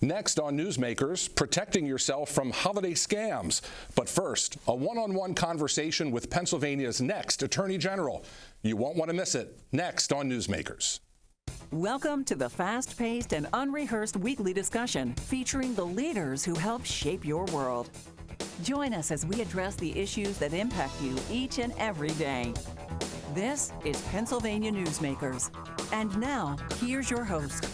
Next on Newsmakers, protecting yourself from holiday scams. But first, a one-on-one conversation with Pennsylvania's next Attorney General. You won't want to miss it. Next on Newsmakers. Welcome to the fast-paced and unrehearsed weekly discussion featuring the leaders who help shape your world. Join us as we address the issues that impact you each and every day. This is Pennsylvania Newsmakers. And now, here's your host.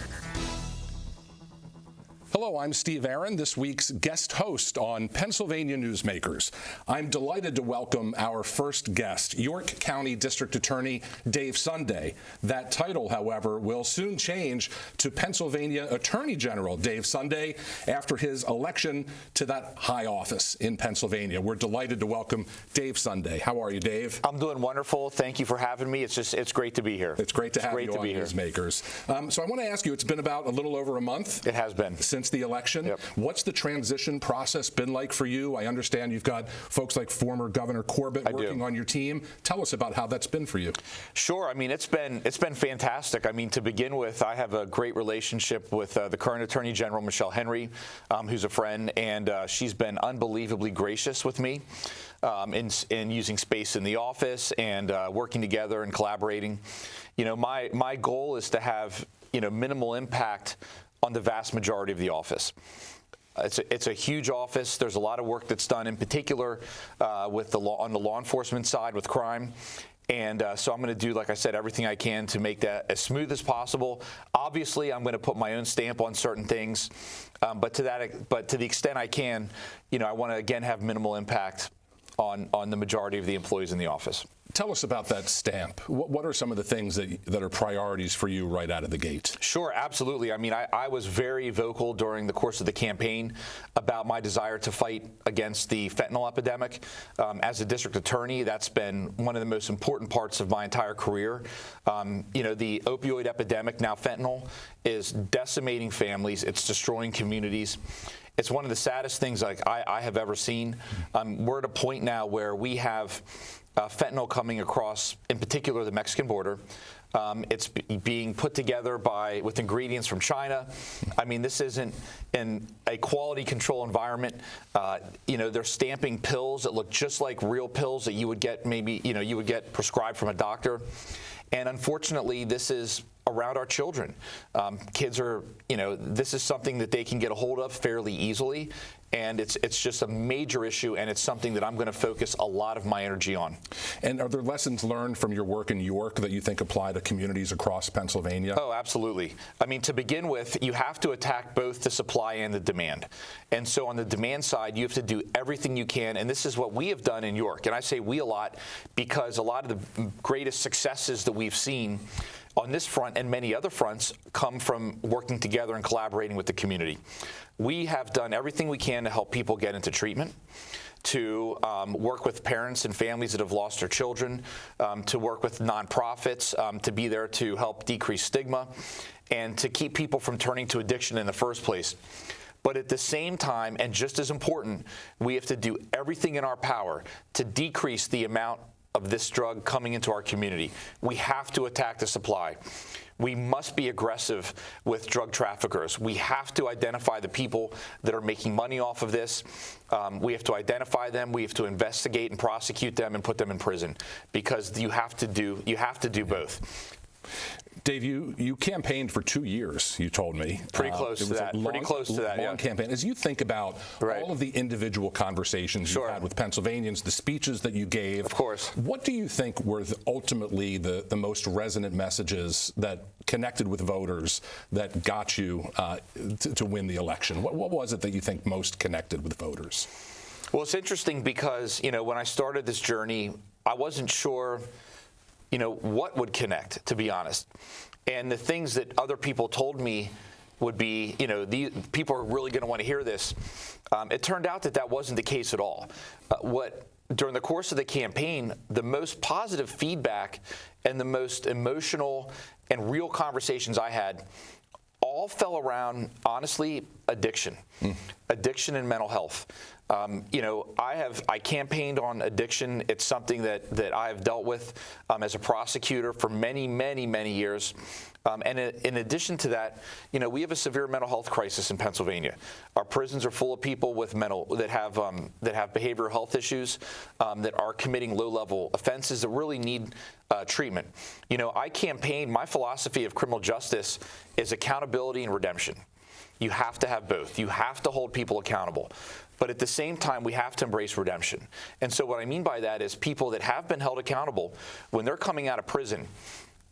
Hello, I'm Steve Aaron, this week's guest host on Pennsylvania Newsmakers. I'm delighted to welcome our first guest, York County District Attorney Dave Sunday. That title, however, will soon change to Pennsylvania Attorney General Dave Sunday after his election to that high office in Pennsylvania. We're delighted to welcome Dave Sunday. How are you, Dave? I'm doing wonderful. Thank you for having me. It's great to be here. It's great to have you on Newsmakers. So I want to ask you, it's been about a little over a month. It has been. Since the election. Yep. What's the transition process been like for you? I understand you've got folks like former Governor Corbett working on your team. Tell us about how that's been for you. Sure. I mean, it's been fantastic. I mean, to begin with, I have a great relationship with the current Attorney General, Michelle Henry, who's a friend, and she's been unbelievably gracious with me in using space in the office and working together and collaborating. You know, my goal is to have, minimal impact on the vast majority of the office. It's a huge office. There's a lot of work that's done, in particular with on the law enforcement side with crime. And so I'm going to do, like I said, everything I can to make that as smooth as possible. Obviously, I'm going to put my own stamp on certain things, but to the extent I can, I want to again have minimal impact on the majority of the employees in the office. Tell us about that stamp. What are some of the things that are priorities for you right out of the gate? Sure, absolutely. I mean, I was very vocal during the course of the campaign about my desire to fight against the fentanyl epidemic. As a district attorney, that's been one of the most important parts of my entire career. The opioid epidemic, now fentanyl, is decimating families. It's destroying communities. It's one of the saddest things I have ever seen. We're at a point now where we have fentanyl coming across, in particular, the Mexican border. It's being put together with ingredients from China. I mean, this isn't in a quality control environment. They're stamping pills that look just like real pills that you would get you would get prescribed from a doctor. And unfortunately, this is around our children. Kids are, this is something that they can get a hold of fairly easily. And it's just a major issue, and it's something that I'm going to focus a lot of my energy on. And are there lessons learned from your work in York that you think apply to communities across Pennsylvania? Oh, absolutely. I mean, to begin with, you have to attack both the supply and the demand. And so on the demand side, you have to do everything you can, and this is what we have done in York. And I say we a lot because a lot of the greatest successes that we've seen on this front and many other fronts come from working together and collaborating with the community. We have done everything we can to help people get into treatment, to work with parents and families that have lost their children, to work with nonprofits, to be there to help decrease stigma, and to keep people from turning to addiction in the first place. But at the same time, and just as important, we have to do everything in our power to decrease the amount of this drug coming into our community. We have to attack the supply. We must be aggressive with drug traffickers. We have to identify the people that are making money off of this. We have to identify them. We have to investigate and prosecute them and put them in prison, because you have to do both. Dave, you campaigned for 2 years, you told me. Pretty close to that. Long campaign. As you think about all of the individual conversations you had with Pennsylvanians, the speeches that you gave, of course, what do you think were ultimately the most resonant messages that connected with voters that got you to win the election? What was it that you think most connected with voters? Well, it's interesting because, when I started this journey, I wasn't sure what would connect, to be honest. And the things that other people told me would be, these people are really going to want to hear this. It turned out that wasn't the case at all. During the course of the campaign, the most positive feedback and the most emotional and real conversations I had all fell around, honestly, addiction and mental health. I campaigned on addiction. It's something that I have dealt with as a prosecutor for many, many, many years. And in addition to that, we have a severe mental health crisis in Pennsylvania. Our prisons are full of people with that have behavioral health issues, that are committing low-level offenses that really need treatment. I campaigned. My philosophy of criminal justice is accountability and redemption. You have to have both. You have to hold people accountable. But at the same time, we have to embrace redemption. And so what I mean by that is people that have been held accountable, when they're coming out of prison,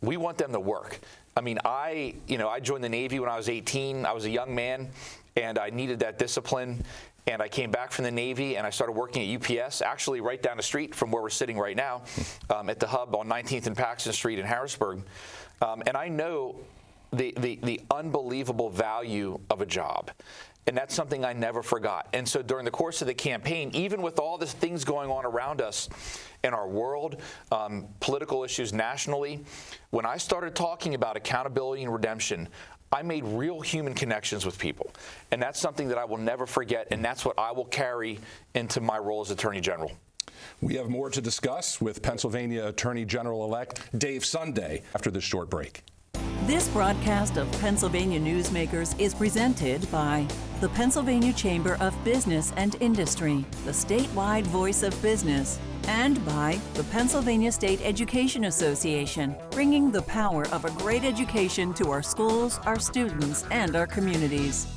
we want them to work. I mean, I joined the Navy when I was 18. I was a young man, and I needed that discipline. And I came back from the Navy, and I started working at UPS, actually right down the street from where we're sitting right now, at the hub on 19th and Paxton Street in Harrisburg. And I know the unbelievable value of a job. And that's something I never forgot. And so during the course of the campaign, even with all the things going on around us in our world, political issues nationally, when I started talking about accountability and redemption, I made real human connections with people. And that's something that I will never forget, and that's what I will carry into my role as Attorney General. We have more to discuss with Pennsylvania Attorney General-elect Dave Sunday after this short break. This broadcast of Pennsylvania Newsmakers is presented by the Pennsylvania Chamber of Business and Industry, the statewide voice of business, and by the Pennsylvania State Education Association, bringing the power of a great education to our schools, our students, and our communities.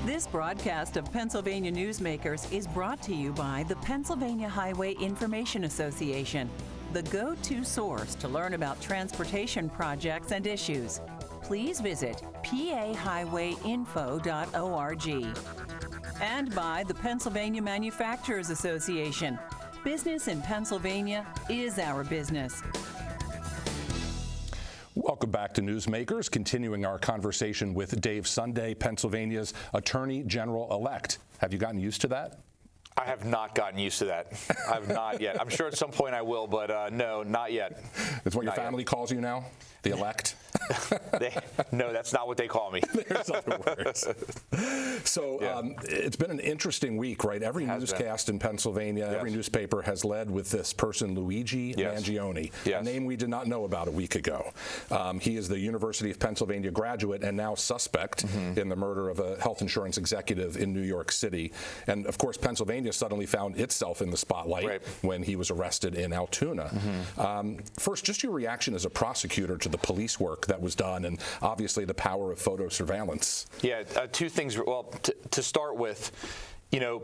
This broadcast of Pennsylvania Newsmakers is brought to you by the Pennsylvania Highway Information Association, the go-to source to learn about transportation projects and issues. Please visit pahighwayinfo.org. And by the Pennsylvania Manufacturers Association. Business in Pennsylvania is our business. Welcome back to Newsmakers, continuing our conversation with Dave Sunday, Pennsylvania's Attorney General-elect. Have you gotten used to that? I have not gotten used to that. I have not yet. I'm sure at some point I will, but no, not yet. That's what your family calls you now? The elect? No, that's not what they call me. There's other words. So it's been an interesting week, right? Every newscast in Pennsylvania, every newspaper has led with this person, Luigi Mangione, a name we did not know about a week ago. He is the University of Pennsylvania graduate and now suspect in the murder of a health insurance executive in New York City. And of course, Pennsylvania suddenly found itself in the spotlight when he was arrested in Altoona. First, just your reaction as a prosecutor to the police work that was done, and obviously the power of photo surveillance. Yeah, two things. Well, to start with,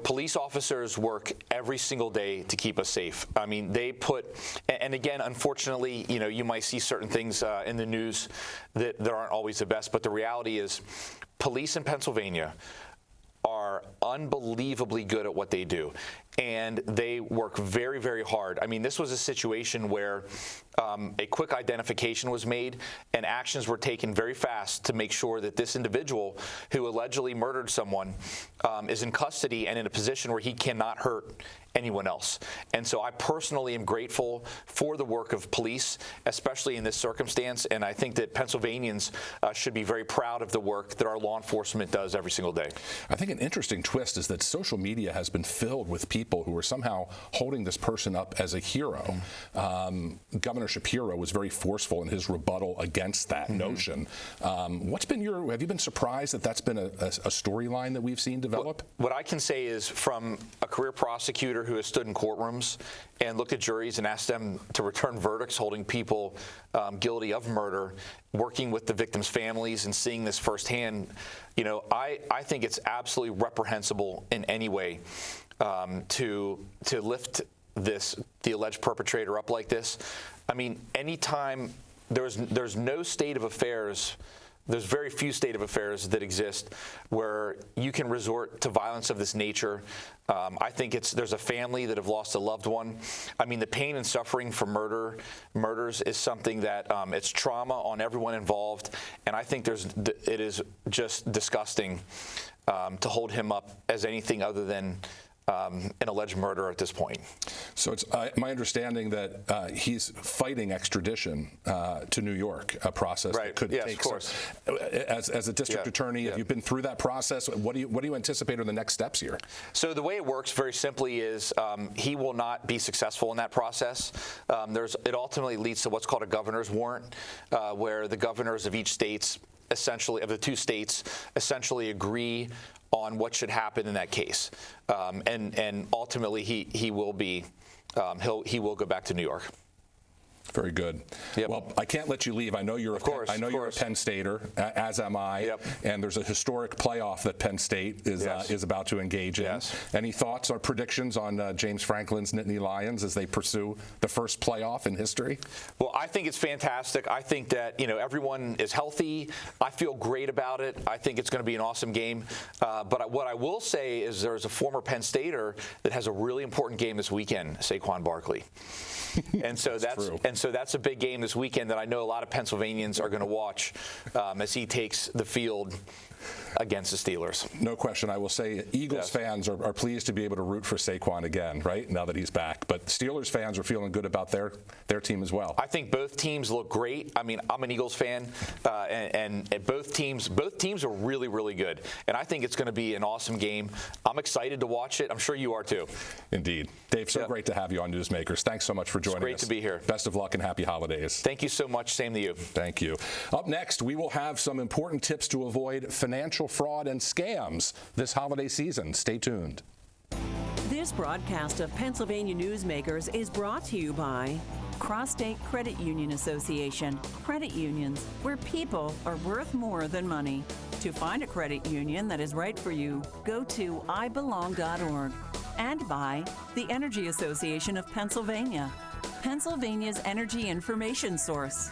police officers work every single day to keep us safe. I mean, they put, and again, unfortunately, you might see certain things in the news that aren't always the best, but the reality is police in Pennsylvania are unbelievably good at what they do. And they work very, very hard. I mean, this was a situation where a quick identification was made and actions were taken very fast to make sure that this individual who allegedly murdered someone is in custody and in a position where he cannot hurt anyone else. And so I personally am grateful for the work of police, especially in this circumstance. And I think that Pennsylvanians should be very proud of the work that our law enforcement does every single day. I think an interesting twist is that social media has been filled with people who are somehow holding this person up as a hero. Governor Shapiro was very forceful in his rebuttal against that notion. What's been have you been surprised that that's been a storyline that we've seen develop? What I can say is, from a career prosecutor who has stood in courtrooms and looked at juries and asked them to return verdicts holding people guilty of murder, working with the victims' families and seeing this firsthand, I think it's absolutely reprehensible in any way to lift the alleged perpetrator up like this. I mean, anytime there's no state of affairs, there's very few state of affairs that exist where you can resort to violence of this nature. I think there's a family that have lost a loved one. I mean, the pain and suffering from murders is something that it's trauma on everyone involved, and I think it is just disgusting to hold him up as anything other than an alleged murderer at this point. So it's my understanding that he's fighting extradition to New York, a process that could take. Of course. As a district attorney, have you been through that process? What do you anticipate are the next steps here? So the way it works, very simply, is he will not be successful in that process. It ultimately leads to what's called a governor's warrant, where the governors of each states, essentially of the two states, essentially agree on what should happen in that case, and ultimately he will go back to New York. Very good. Yep. Well, I can't let you leave. I know you're you're a Penn Stater, as am I. Yep. And there's a historic playoff that Penn State is about to engage in. Any thoughts or predictions on James Franklin's Nittany Lions as they pursue the first playoff in history? Well, I think it's fantastic. I think that everyone is healthy. I feel great about it. I think it's going to be an awesome game. But what I will say is there's a former Penn Stater that has a really important game this weekend, Saquon Barkley. And so that's a big game this weekend that I know a lot of Pennsylvanians are going to watch as he takes the field against the Steelers. No question. I will say Eagles fans are pleased to be able to root for Saquon again, right, now that he's back. But Steelers fans are feeling good about their team as well. I think both teams look great. I mean, I'm an Eagles fan, and both teams are really, really good. And I think it's going to be an awesome game. I'm excited to watch it. I'm sure you are too. Indeed. Dave, so great to have you on Newsmakers. Thanks so much for joining us. It's great to be here. Best of luck and happy holidays. Thank you so much. Same to you. Thank you. Up next, we will have some important tips to avoid financial fraud and scams this holiday season. Stay tuned. This broadcast of Pennsylvania Newsmakers is brought to you by CrossState Credit Union Association. Credit unions, where people are worth more than money. To find a credit union that is right for you, go to ibelong.org. And by the Energy Association of Pennsylvania, Pennsylvania's energy information source.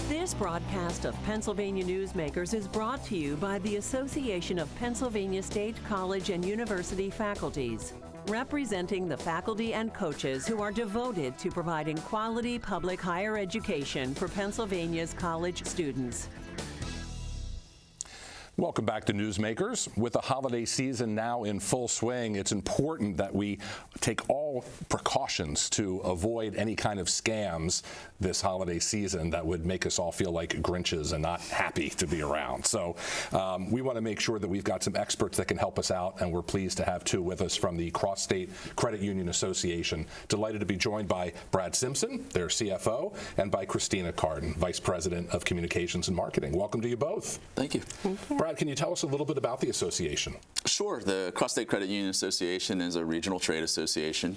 This broadcast of Pennsylvania Newsmakers is brought to you by the Association of Pennsylvania State College and University Faculties, representing the faculty and coaches who are devoted to providing quality public higher education for Pennsylvania's college students. Welcome back to Newsmakers. With the holiday season now in full swing, it's important that we take all precautions to avoid any kind of scams this holiday season that would make us all feel like Grinches and not happy to be around. So we want to make sure that we've got some experts that can help us out, and we're pleased to have two with us from the CrossState Credit Union Association. Delighted to be joined by Brad Simpson, their CFO, and by Christina Carden, Vice President of Communications and Marketing. Welcome to you both. Thank you. Brad, can you tell us a little bit about the association? Sure. The CrossState Credit Union Association is a regional trade association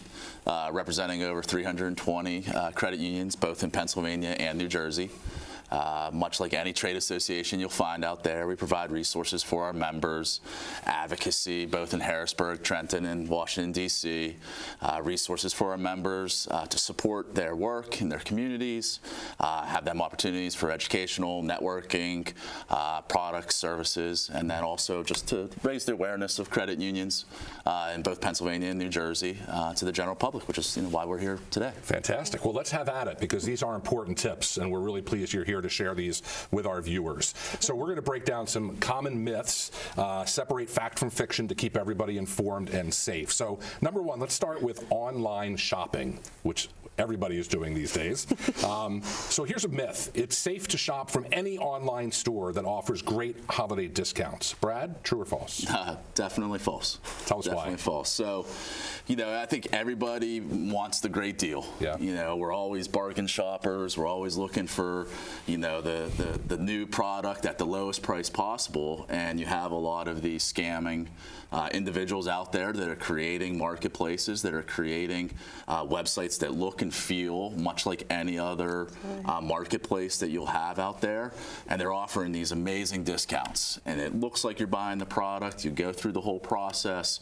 representing over 320 credit unions, both in Pennsylvania and New Jersey. Much like any trade association you'll find out there, we provide resources for our members, advocacy both in Harrisburg, Trenton, and Washington, D.C., resources for our members to support their work in their communities, have them opportunities for educational, networking, products, services, and then also just to raise the awareness of credit unions in both Pennsylvania and New Jersey to the general public, which is why we're here today. Fantastic. Well, let's have at it, because these are important tips, and we're really pleased you're here to share these with our viewers. So we're going to break down some common myths, separate fact from fiction to keep everybody informed and safe. So number one, let's start with online shopping, which everybody is doing these days. So here's a myth. It's safe to shop from any online store that offers great holiday discounts. Brad, true or false? Definitely false. Tell us why. Definitely false. So, I think everybody wants the great deal. Yeah. We're always bargain shoppers. We're always looking for, the new product at the lowest price possible. And you have a lot of these scamming individuals out there that are creating marketplaces, that are creating websites that look and feel much like any other marketplace that you'll have out there, and they're offering these amazing discounts. And it looks like you're buying the product. You go through the whole process,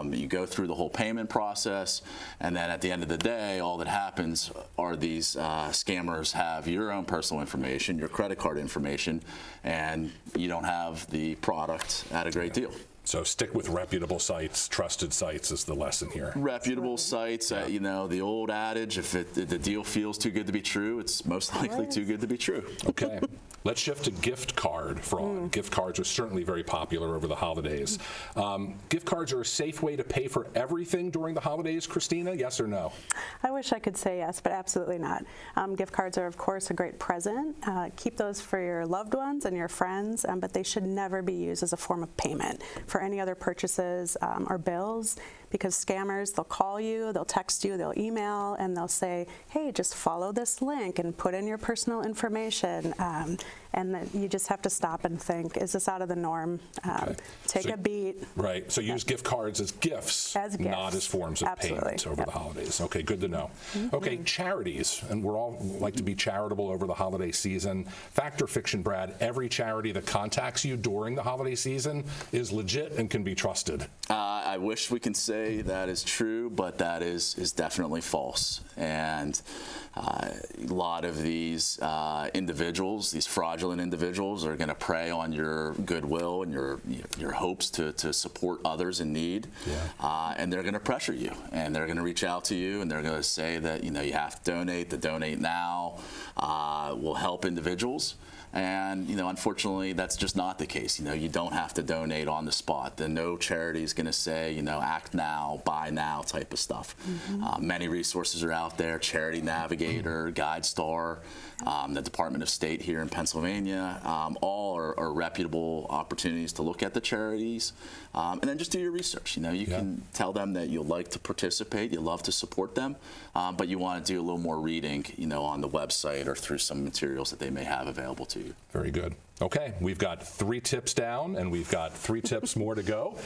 you go through the whole payment process, and then at the end of the day, all that happens are these scammers have your own personal information, your credit card information, and you don't have the product at a great deal. So stick with reputable sites, trusted sites is the lesson here. Reputable sites, you know, the old adage, if the deal feels too good to be true, it's most likely too good to be true. Okay. Let's shift to gift card fraud. Gift cards are certainly very popular over the holidays. Gift cards are a safe way to pay for everything during the holidays, Christina? Yes or no? I wish I could say yes, but absolutely not. Gift cards are, of course, a great present. Keep those for your loved ones and your friends, but they should never be used as a form of payment for any other purchases or bills, because scammers, they'll call you, they'll text you, they'll email, and they'll say, hey, just follow this link and put in your personal information. And then you just have to stop and think, is this out of the norm? Take a beat. Right. So use gift cards as gifts, not as forms of payment over the holidays. Okay, good to know. Okay, charities. And we're all like to be charitable over the holiday season. Fact or fiction, Brad, every charity that contacts you during the holiday season is legit and can be trusted. I wish we can say that is true, but that is definitely false. And a lot of these individuals, these fraudulent individuals, are going to prey on your goodwill and your hopes to support others in need. And they're going to pressure you, and they're going to reach out to you, and they're going to say that, you know, you have to donate. The Donate Now will help individuals. And, you know, unfortunately, that's just not the case. You know, you don't have to donate on the spot. No charity is going to say, you know, act now, buy now type of stuff. Many resources are out there, Charity Navigator, GuideStar, the Department of State here in Pennsylvania. All are reputable opportunities to look at the charities. And then just do your research. You know, you can tell them that you'd like to participate, you love to support them, but you want to do a little more reading, you know, on the website or through some materials that they may have available to you. Very good. Okay, we've got 3 tips down, and we've got 3 tips more to go.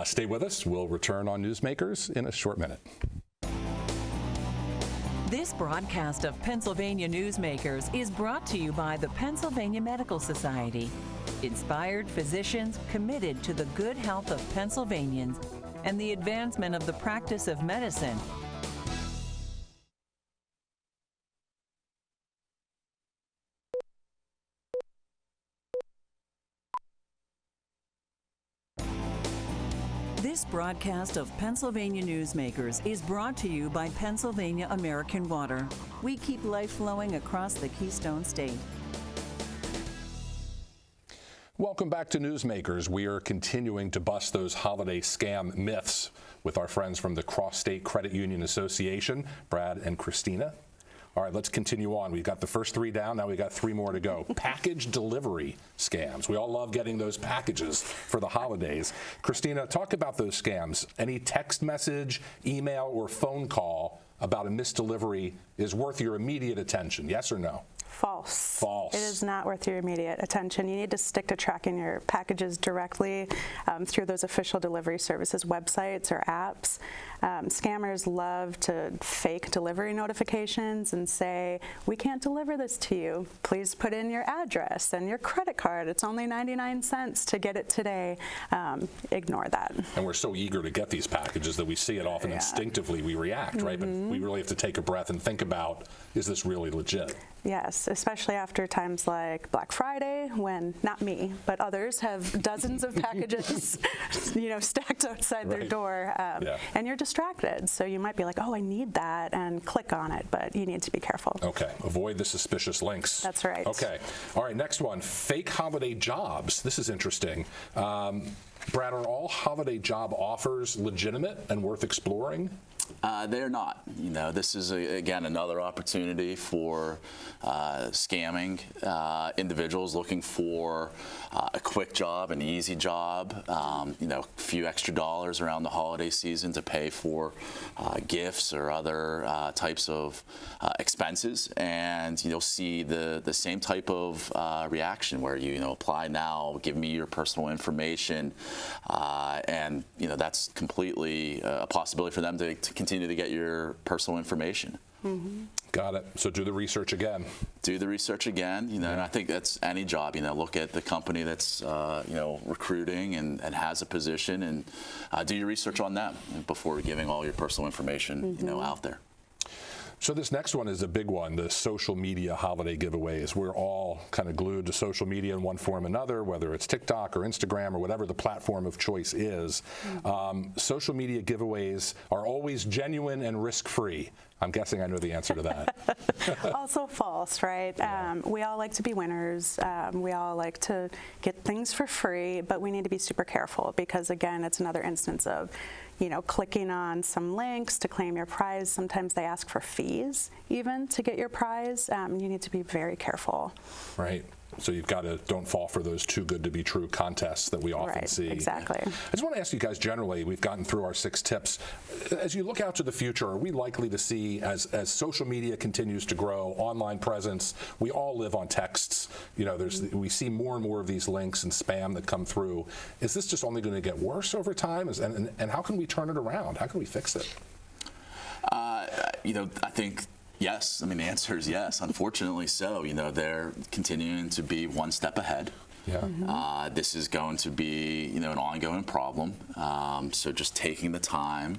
Stay with us. We'll return on Newsmakers in a short minute. This broadcast of Pennsylvania Newsmakers is brought to you by the Pennsylvania Medical Society. Inspired physicians committed to the good health of Pennsylvanians and the advancement of the practice of medicine. This broadcast of Pennsylvania Newsmakers is brought to you by Pennsylvania American Water. We keep life flowing across the Keystone State. Welcome back to Newsmakers. We are continuing to bust those holiday scam myths with our friends from the CrossState Credit Union Association, Brad and Christina. All right, let's continue on. We've got the first 3 down. Now we've got 3 more to go. Package delivery scams. We all love getting those packages for the holidays. Christina, talk about those scams. Any text message, email, or phone call about a missed delivery is worth your immediate attention, yes or no? False. False. It is not worth your immediate attention. You need to stick to tracking your packages directly through those official delivery services websites or apps. Scammers love to fake delivery notifications and say, we can't deliver this to you. Please put in your address and your credit card. It's only 99 cents to get it today. Ignore that. And we're so eager to get these packages that we see it often instinctively we react, right? But we really have to take a breath and think about, is this really legit? Yes, especially after times like Black Friday, when not me, but others have dozens of packages, you know, stacked outside their door, and you're distracted. So you might be like, oh, I need that, and click on it, but you need to be careful. Okay, avoid the suspicious links. That's right. Okay, all right, next one, fake holiday jobs. This is interesting. Brad, are all holiday job offers legitimate and worth exploring? They're not. You know, this is, again, another opportunity for scamming individuals looking for a quick job, an easy job, you know, a few extra dollars around the holiday season to pay for gifts or other types of expenses. And you'll see the same type of reaction where you know, apply now, give me your personal information, and, you know, that's completely a possibility for them to continue to get your personal information. Got it. So do the research again. Do the research again, you know, and I think that's any job, you know, look at the company that's, you know, recruiting and has a position, and do your research on them before giving all your personal information, you know, out there. So this next one is a big one, the social media holiday giveaways. We're all kind of glued to social media in one form or another, whether it's TikTok or Instagram or whatever the platform of choice is. Social media giveaways are always genuine and risk-free. I'm guessing I know the answer to that. Also false, right? We all like to be winners. We all like to get things for free, but we need to be super careful because, again, it's another instance of, clicking on some links to claim your prize. Sometimes they ask for fees even to get your prize. You need to be very careful. Right. So you've got to don't fall for those too good to be true contests that we often see. Exactly. I just want to ask you guys generally, we've gotten through our 6 tips. As you look out to the future, are we likely to see, as social media continues to grow, online presence, we all live on texts, we see more and more of these links and spam that come through. Is this just only going to get worse over time? And how can we turn it around? How can we fix it? I think yes. The answer is yes. Unfortunately so. They're continuing to be one step ahead. Yeah. This is going to be, an ongoing problem. So just taking the time,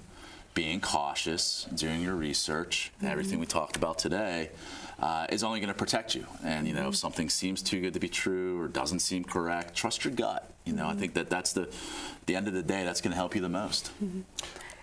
being cautious, doing your research, everything we talked about today is only going to protect you. And, if something seems too good to be true or doesn't seem correct, trust your gut. I think that's the end of the day, that's going to help you the most.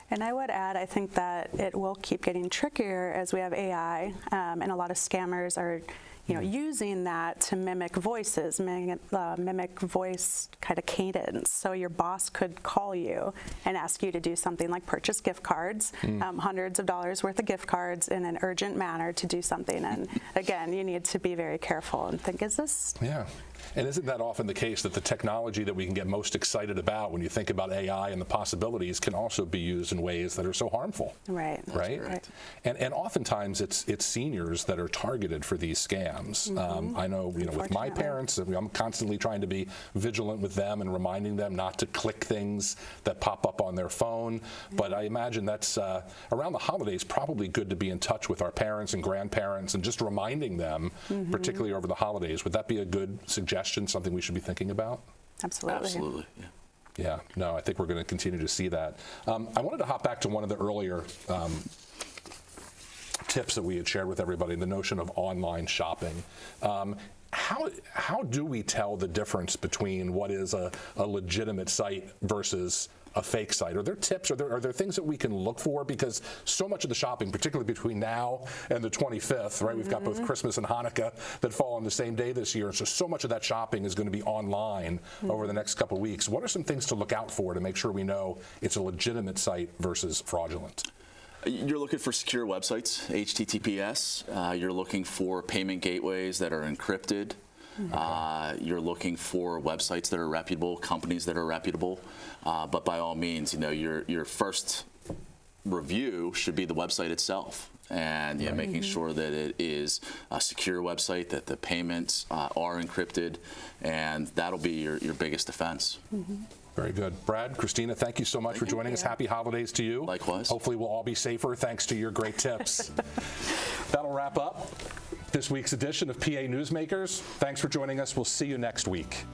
And I would add, I think that it will keep getting trickier as we have AI, and a lot of scammers are, using that to mimic voices, mimic voice kind of cadence. So your boss could call you and ask you to do something like purchase gift cards, hundreds of dollars worth of gift cards in an urgent manner to do something. And again, you need to be very careful and think, is this? Yeah. And isn't that often the case that the technology that we can get most excited about when you think about AI and the possibilities can also be used in ways that are so harmful? Right. Right? And oftentimes it's seniors that are targeted for these scams. I know, with my parents, I'm constantly trying to be vigilant with them and reminding them not to click things that pop up on their phone. But I imagine that's around the holidays probably good to be in touch with our parents and grandparents and just reminding them, particularly over the holidays. Would that be a good suggestion, something we should be thinking about? Absolutely. Yeah, no, I think we're going to continue to see that. I wanted to hop back to one of the earlier tips that we had shared with everybody, the notion of online shopping. How do we tell the difference between what is a legitimate site versus a fake site? Are there tips? Are there things that we can look for? Because so much of the shopping, particularly between now and the 25th, right? We've got both Christmas and Hanukkah that fall on the same day this year. So much of that shopping is going to be online over the next couple of weeks. What are some things to look out for to make sure we know it's a legitimate site versus fraudulent? You're looking for secure websites, HTTPS. You're looking for payment gateways that are encrypted. You're looking for websites that are reputable, companies that are reputable. But by all means, your first review should be the website itself. And making sure that it is a secure website, that the payments are encrypted, and that'll be your biggest defense. Very good. Brad, Christina, thank you so much for joining us. Happy holidays to you. Likewise. Hopefully we'll all be safer thanks to your great tips. That'll wrap up this week's edition of PA Newsmakers. Thanks for joining us. We'll see you next week.